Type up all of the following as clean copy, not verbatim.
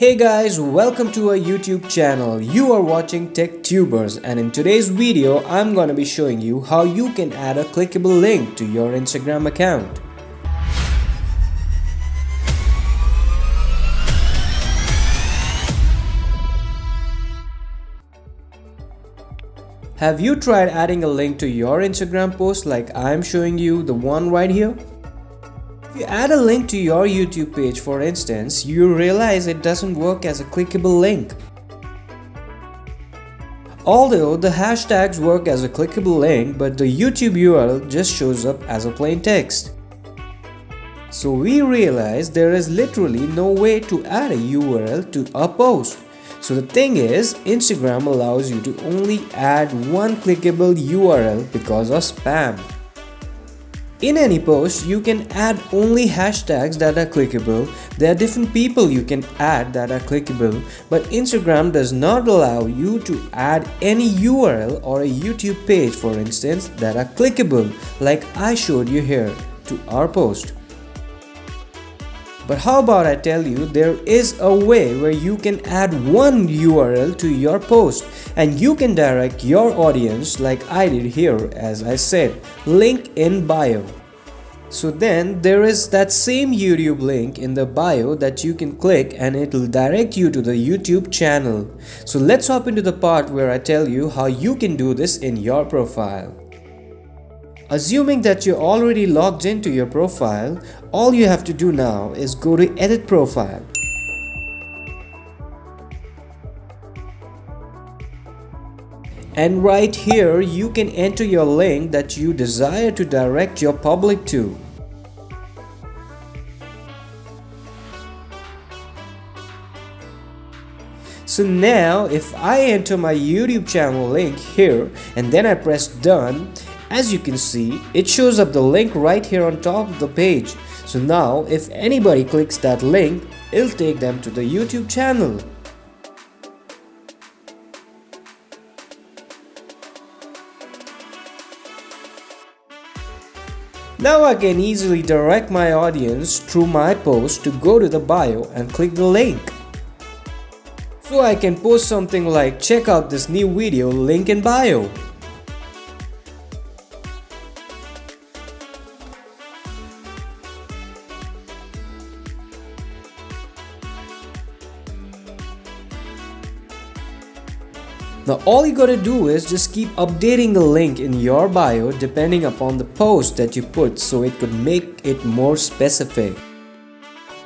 Hey guys, welcome to our YouTube channel. You are watching TechTubers, and in today's video I'm gonna be showing you how you can add a clickable link to your Instagram account. Have you tried adding a link to your Instagram post like I'm showing you the one right here? If you add a link to your YouTube page, for instance, you realize it doesn't work as a clickable link. Although the hashtags work as a clickable link, but the YouTube URL just shows up as a plain text. So we realize there is literally no way to add a URL to a post. So the thing is, Instagram allows you to only add one clickable URL because of spam. In any post, you can add only hashtags that are clickable. There are different people you can add that are clickable, but Instagram does not allow you to add any URL or a YouTube page, for instance, that are clickable, like I showed you here to our post. But how about I tell you, there is a way where you can add one URL to your post and you can direct your audience like I did here, as I said, link in bio. So then there is that same YouTube link in the bio that you can click and it will direct you to the YouTube channel. So let's hop into the part where I tell you how you can do this in your profile. Assuming that you're already logged into your profile, all you have to do now is go to Edit Profile. And right here, you can enter your link that you desire to direct your public to. So now, if I enter my YouTube channel link here and then I press done, as you can see, it shows up the link right here on top of the page. So now, if anybody clicks that link, it'll take them to the YouTube channel. Now I can easily direct my audience through my post to go to the bio and click the link. So I can post something like, check out this new video, link in bio. Now all you gotta do is just keep updating the link in your bio depending upon the post that you put, so it could make it more specific.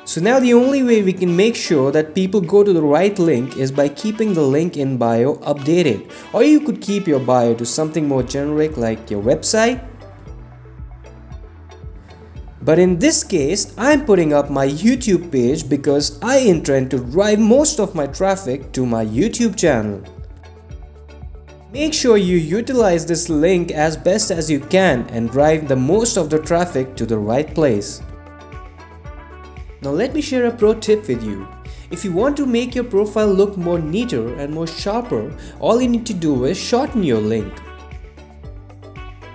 So now the only way we can make sure that people go to the right link is by keeping the link in bio updated. Or you could keep your bio to something more generic like your website. But in this case, I'm putting up my YouTube page because I intend to drive most of my traffic to my YouTube channel. Make sure you utilize this link as best as you can and drive the most of the traffic to the right place. Now let me share a pro tip with you. If you want to make your profile look more neater and more sharper, all you need to do is shorten your link.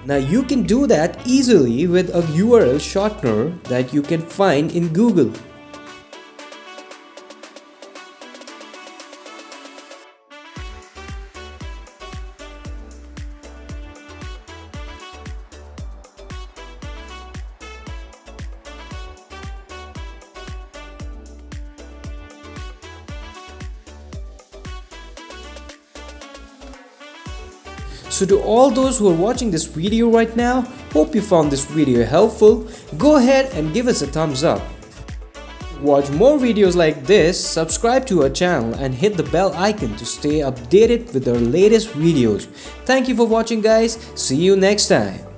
Now you can do that easily with a URL shortener that you can find in Google. So to all those who are watching this video right now, hope you found this video helpful. Go ahead and give us a thumbs up. Watch more videos like this, subscribe to our channel and hit the bell icon to stay updated with our latest videos. Thank you for watching guys, see you next time.